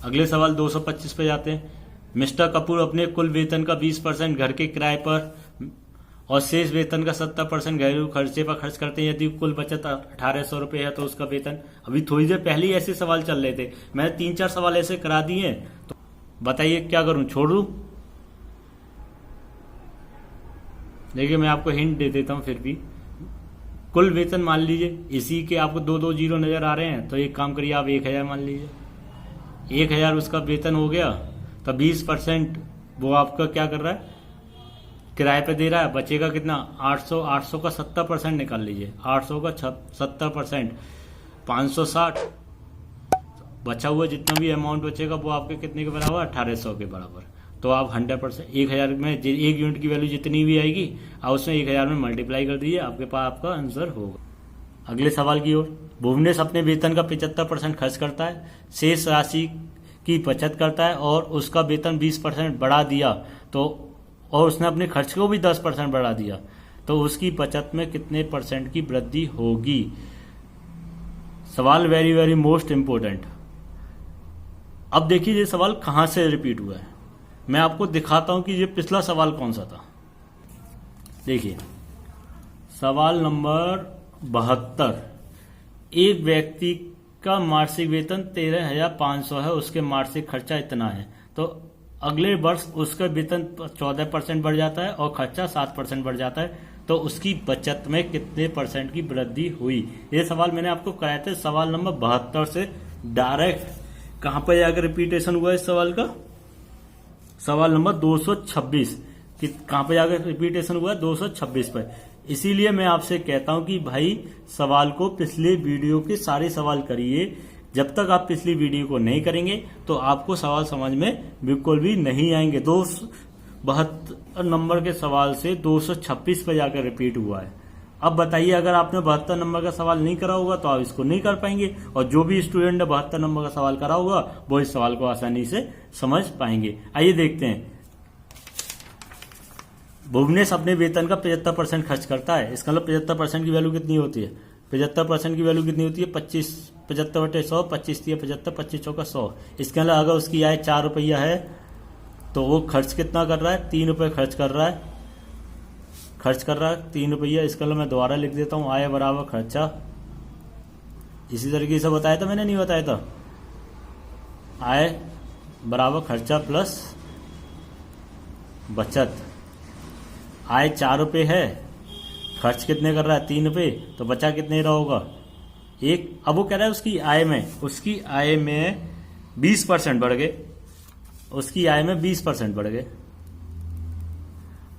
अगले सवाल 225 पे जाते हैं। मिस्टर कपूर अपने कुल वेतन का 20% घर के किराए पर और शेष वेतन का 70% घरेलू खर्चे पर खर्च करते हैं। यदि कुल बचत 1800 रुपये है तो उसका वेतन, अभी थोड़ी देर पहले ही ऐसे सवाल चल रहे थे, मैंने 3-4 सवाल ऐसे करा दिए हैं, तो बताइए क्या करूं, छोड़ दूं? देखिए मैं आपको हिंट दे देता हूं फिर भी। कुल वेतन मान लीजिए, इसी के आपको 2-2 जीरो नजर आ रहे हैं, तो एक काम करिए आप 1000 मान लीजिए, 1000 उसका वेतन हो गया, तो 20% वो आपका क्या कर रहा है, किराए पे दे रहा है। बचेगा कितना, 800 का 70% निकाल लीजिए, 800 का 70%, 560। बचा हुआ जितना भी अमाउंट बचेगा वो आपके कितने के बराबर, 1800 के बराबर। तो आप 100%, 1000 में एक यूनिट की वैल्यू जितनी भी आएगी आप उसमें 1000 में मल्टीप्लाई कर दीजिए, आपके पास आपका आंसर होगा। अगले सवाल की ओर। भुवनेश अपने वेतन का 75% खर्च करता है, शेष राशि की बचत करता है और उसका वेतन 20% बढ़ा दिया, तो और उसने अपने खर्च को भी 10% बढ़ा दिया, तो उसकी बचत में कितने % की वृद्धि होगी। सवाल वेरी वेरी मोस्ट इंपोर्टेंट। अब देखिए ये सवाल कहां से रिपीट हुआ है, मैं आपको दिखाता हूं कि ये पिछला सवाल कौन सा था। देखिए सवाल नंबर 72, एक व्यक्ति का मासिक वेतन 13,500 है, उसके मासिक खर्चा इतना है, तो अगले वर्ष उसका वेतन 14% बढ़ जाता है और खर्चा 7% बढ़ जाता है, तो उसकी बचत में कितने % की वृद्धि हुई। ये सवाल मैंने आपको कराया था सवाल नंबर 72 से डायरेक्ट कहां पर जाकर रिपीटेशन हुआ इस सवाल का, सवाल नंबर 226 कि कहां पर जाकर रिपीटेशन हुआ 226 पर। इसीलिए मैं आपसे कहता हूं कि भाई सवाल को पिछले वीडियो के सारे सवाल करिए। जब तक आप पिछली वीडियो को नहीं करेंगे तो आपको सवाल समझ में बिल्कुल भी नहीं आएंगे। 272 नंबर के सवाल से 226 पे जाकर रिपीट हुआ है। अब बताइए अगर आपने 72 नंबर का सवाल नहीं करा होगा तो आप इसको नहीं कर पाएंगे, और जो भी स्टूडेंट ने 72 नंबर का सवाल करा होगा वो इस सवाल को आसानी से समझ पाएंगे। आइए देखते हैं। भुवनेश अपने वेतन का 75% खर्च करता है। इसका मतलब 75% की वैल्यू कितनी होती है? 75% की वैल्यू कितनी होती है? 75/100, 25 × 75, 25 × 100। इसके अलावा अगर उसकी आय 4 रुपया है तो वो खर्च कितना कर रहा है? 3 रुपये खर्च कर रहा है। 3 रुपया। इसके अलावा मैं दोबारा लिख देता हूं, आय बराबर खर्चा। इसी तरीके से बताया था मैंने, नहीं बताया था? आय बराबर खर्चा प्लस बचत। आय 4 रुपये है, खर्च कितने कर रहा है? 3 रुपये, तो बचा कितने रहा होगा? 1। अब वो कह रहा है उसकी आय में 20% बढ़ गए, उसकी आय में 20% बढ़ गए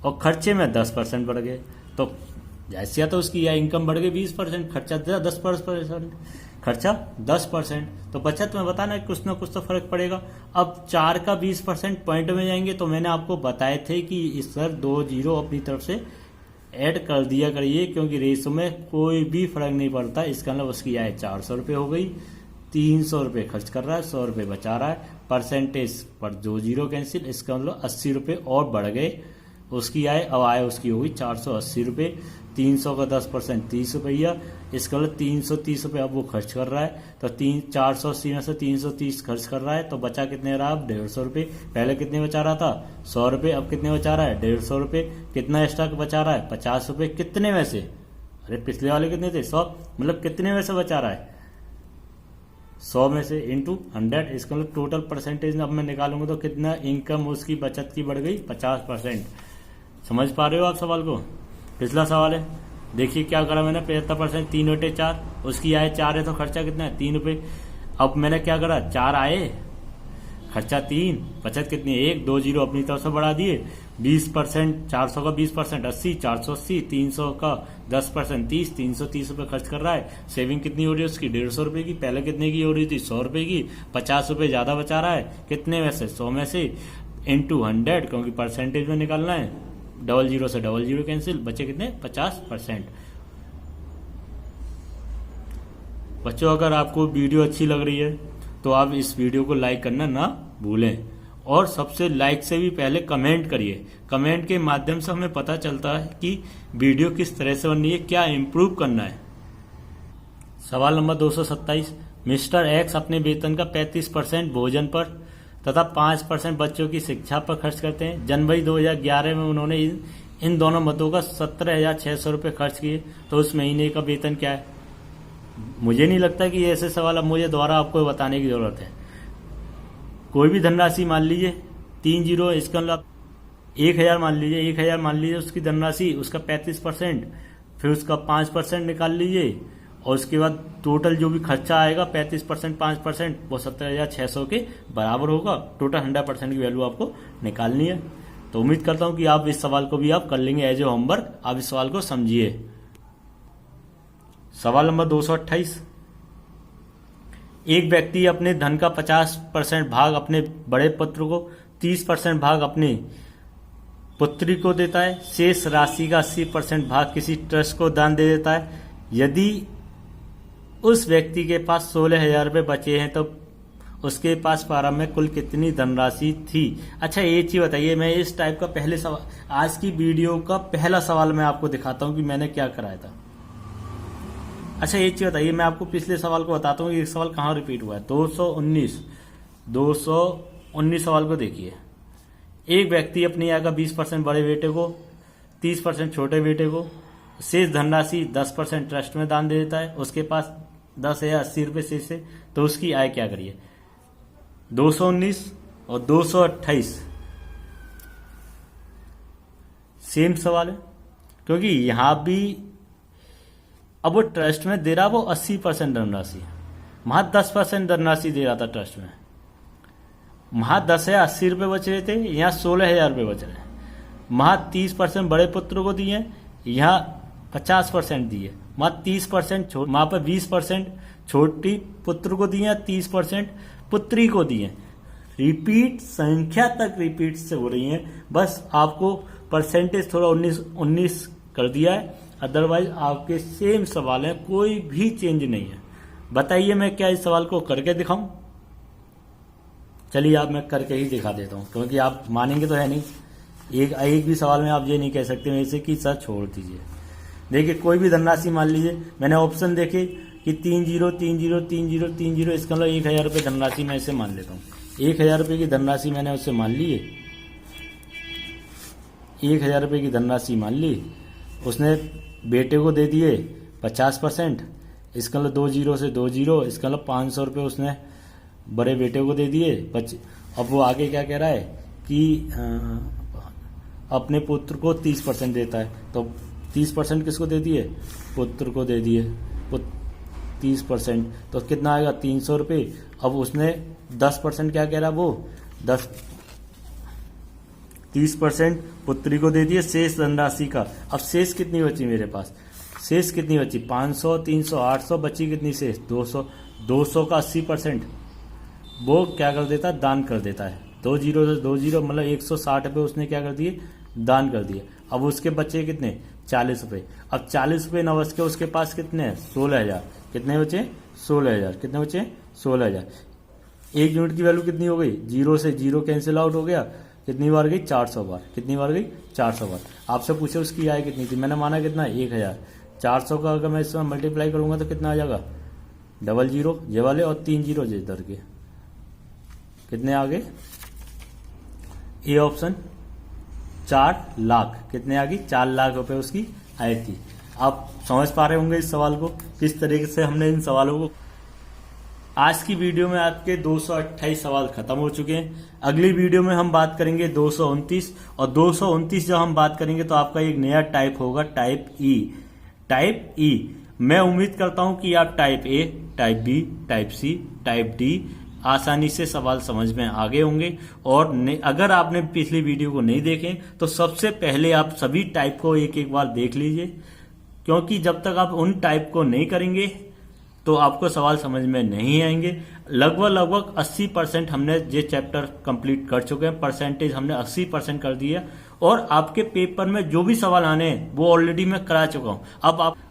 और खर्चे में 10% बढ़ गए। तो जैसे तो उसकी आय इनकम बढ़ गई 20%, खर्चा 10%, खर्चा 10%, तो बचत में बताना कुछ ना कुछ तो फर्क पड़ेगा। अब 4 का 20% पॉइंट में जाएंगे तो मैंने आपको बताए थे कि इस सर 2 जीरो अपनी तरफ से ऐड कर दिया करिए, क्योंकि रेशो में कोई भी फर्क नहीं पड़ता। इसका मतलब उसकी आय 400 रुपये हो गई, 300 रुपये खर्च कर रहा है, 100 रुपये बचा रहा है। परसेंटेज पर 2 जीरो कैंसिल, इसका मतलब 80 रुपये और बढ़ गए उसकी आय। अब आय उसकी होगी 480 रुपये, 300 का 10% 30 रुपया, इसका मतलब 330 रुपये अब वो खर्च कर रहा है। तो 480 में से 330 खर्च कर रहा है, तो बचा कितने रहा? अब 150 रुपये। पहले कितने बचा रहा था? 100 रुपये, अब कितने बचा रहा है? 150 रुपये। कितना एक्स्ट्रा बचा रहा है? 50 रुपये। कितने में से? अरे पिछले वाले कितने थे? 100, मतलब कितने में से बचा रहा है? 100 में से इंटू 100। इसका मतलब टोटल परसेंटेज अब मैं निकालूंगा तो कितना इनकम उसकी बचत की बढ़ गई? 50%। समझ पा रहे हो आप सवाल को? पिछला सवाल है, देखिए क्या करा मैंने। 75%, 3/4, उसकी आय 4 है तो खर्चा कितना है? 3 रुपये। अब मैंने क्या करा? 4 आए, खर्चा 3, बचत कितनी है? 1, 2 जीरो अपनी तरफ से बढ़ा दिए। 20%, 400 का 20% 80, 480, 300 का 10% 30, 330 रुपये खर्च कर रहा है। सेविंग कितनी हो रही है उसकी? 150 रुपये की। पहले कितने की हो रही थी? 100 रुपये की। 50 रुपये ज्यादा बचा रहा है। कितने में से? 100 में से, इंटू 100, क्योंकि परसेंटेज में निकालना है। 00 से 00 कैंसिल, बचे कितने? 50%। बच्चों अगर आपको वीडियो अच्छी लग रही है तो आप इस वीडियो को लाइक करना ना भूलें, और सबसे लाइक से भी पहले कमेंट करिए। कमेंट के माध्यम से हमें पता चलता है कि वीडियो किस तरह से बननी है, क्या इम्प्रूव करना है। सवाल नंबर 227। मिस्टर एक्स अपने वेतन का 35% भोजन पर तथा 5% बच्चों की शिक्षा पर खर्च करते हैं। जनवरी 2011 में उन्होंने इन दोनों मदों का 17,600 रुपये खर्च किए, तो उस महीने का वेतन क्या है? मुझे नहीं लगता कि ऐसे सवाल अब मुझे दोबारा आपको बताने की जरूरत है। कोई भी धनराशि मान लीजिए, 3 जीरो, इसका मतलब 1000 मान लीजिए, 1000 मान लीजिए उसकी धनराशि, उसका 35%, फिर उसका 5% निकाल लीजिए, और उसके बाद टोटल जो भी खर्चा आएगा 35%, 5%, वो 17,600 के बराबर होगा। टोटल 100% की वैल्यू आपको निकालनी है। तो उम्मीद करता हूं कि आप इस सवाल को भी आप कर लेंगे एज ए होमवर्क। आप इस सवाल को समझिए। सवाल नंबर 228। एक व्यक्ति अपने धन का 50% भाग अपने बड़े पुत्र को, 30% भाग अपनी पुत्री को देता है। शेष राशि का 80% भाग किसी ट्रस्ट को दान दे देता है। यदि उस व्यक्ति के पास 16,000 रुपये बचे हैं तो उसके पास प्रारंभ में कुल कितनी धनराशि थी? अच्छा ये चीज बताइए, मैं इस टाइप का पहले सवाल, आज की वीडियो का पहला सवाल मैं आपको दिखाता हूं कि मैंने क्या कराया था। अच्छा ये चीज बताइए, मैं आपको पिछले सवाल को बताता हूँ, एक सवाल कहाँ रिपीट हुआ है। 219 सवाल को देखिए। एक व्यक्ति अपनी आय का 20% बड़े बेटे को, 30% छोटे बेटे को, शेष धनराशि 10% ट्रस्ट में दान दे देता है। उसके पास 10,080 रुपये शेष है, तो उसकी आय क्या करिए? 219 और 228 सेम सवाल है। क्योंकि यहां भी अब वो ट्रस्ट में दे रहा वो 80% धनराशि, वहां 10% धनराशि दे रहा था ट्रस्ट में। वहां 10,080 बच रहे थे, यहाँ 16,000 बच रहे हैं। वहां 30% बड़े पुत्र को दिए, यहाँ 50% दिए। वहां 30% वहां पर 20% छोटी पुत्र को दिए, 30% पुत्री को दिए। रिपीट संख्या तक रिपीट से हो रही है, बस आपको परसेंटेज थोड़ा 19 कर दिया है, अदरवाइज आपके सेम सवाल है, कोई भी चेंज नहीं है। बताइए मैं क्या इस सवाल को करके दिखाऊं? चलिए आप मैं करके ही दिखा देता हूं, क्योंकि आप मानेंगे तो है नहीं। एक भी सवाल में आप ये नहीं कह सकते मेरे से कि सर छोड़ दीजिए। देखिए कोई भी धनराशि मान लीजिए, मैंने ऑप्शन देखे कि 30 इसका मतलब 1,000 रुपये धनराशि मैं इसे मान लेता हूँ। 1,000 रुपये की धनराशि मैंने उससे मान ली है, 1,000 रुपये की धनराशि मान ली। उसने बेटे को दे दिए 50%, इसका मतलब 2 जीरो से 2 जीरो, इसका मतलब 500 रुपये उसने बड़े बेटे को दे दिए। अब वो आगे क्या कह रहा है कि अपने पुत्र को 30% देता है, तो 30% किसको दे दिए? पुत्र को दे दिए 30%, तो कितना आएगा? 300 रुपये। अब उसने 10% क्या कह रहा वो 30% पुत्री को दे दिए शेष धनराशि का। अब शेष कितनी बची मेरे पास? शेष कितनी बची? 500, 300, 800 बची, कितनी शेष? 200। 200 का 80% वो क्या कर देता है? दान कर देता है। 2 जीरो से 2 जीरो मतलब 160 रुपये उसने क्या कर दिए? दान कर दिए। अब उसके बचे कितने? 40 रुपये। अब 40 रुपये न बच के उसके पास कितने हैं? 16,000। कितने बचे? 16,000। कितने बचे? 16,000। 1 यूनिट की वैल्यू कितनी हो गई? 0 से 0 कैंसिल आउट हो गया। कितनी बार गई? 400 बार। कितनी बार गई? 400 बार। आपसे पूछे उसकी आय कितनी थी, मैंने माना कितना? 1,000। 400 का अगर मैं इसमें मल्टीप्लाई करूंगा तो कितना आ जाएगा? 00 ये वाले और 3 जीरो जे इधर के, कितने आ गए? A option 4 lakh. कितने आ गई? 4 लाख रुपए उसकी आय थी। आप समझ पा रहे होंगे इस सवाल को, किस तरीके से हमने इन सवालों को। आज की वीडियो में आपके 228 सवाल खत्म हो चुके हैं। अगली वीडियो में हम बात करेंगे 229, और 229 जब हम बात करेंगे तो आपका एक नया टाइप होगा, टाइप ई। टाइप ई मैं उम्मीद करता हूं कि आप type A, type B, type C, type D आसानी से सवाल समझ में आ गए होंगे। और अगर आपने पिछली वीडियो को नहीं देखे तो सबसे पहले आप सभी टाइप को एक एक बार देख लीजिए, क्योंकि जब तक आप उन टाइप को नहीं करेंगे तो आपको सवाल समझ में नहीं आएंगे। लगभग 80% हमने ये चैप्टर कंप्लीट कर चुके हैं, परसेंटेज हमने 80% कर दिया। और आपके पेपर में जो भी सवाल आने हैं वो ऑलरेडी मैं करा चुका हूं।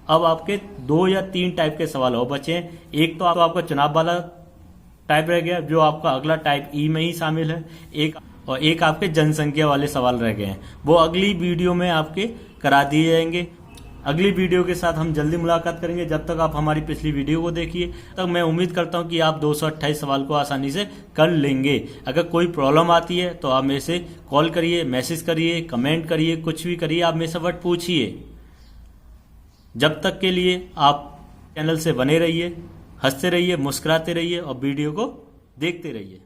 अब आपके 2 या 3 टाइप के सवाल और बचे हैं। एक तो आपका चुनाव वाला टाइप रह गया, जो आपका अगला टाइप ई में ही शामिल है। एक आपके जनसंख्या वाले सवाल रह गए हैं, वो अगली वीडियो में आपके करा दिए जाएंगे। अगली वीडियो के साथ हम जल्दी मुलाकात करेंगे। जब तक आप हमारी पिछली वीडियो को देखिए, तब मैं उम्मीद करता हूं कि आप 228 सवाल को आसानी से कर लेंगे। अगर कोई प्रॉब्लम आती है तो आप मेरे से कॉल करिए, मैसेज करिए, कमेंट करिए, कुछ भी करिए, आप मेरे से बट पूछिए। जब तक के लिए आप चैनल से बने रहिए, हंसते रहिए, मुस्कुराते रहिए और वीडियो को देखते रहिए।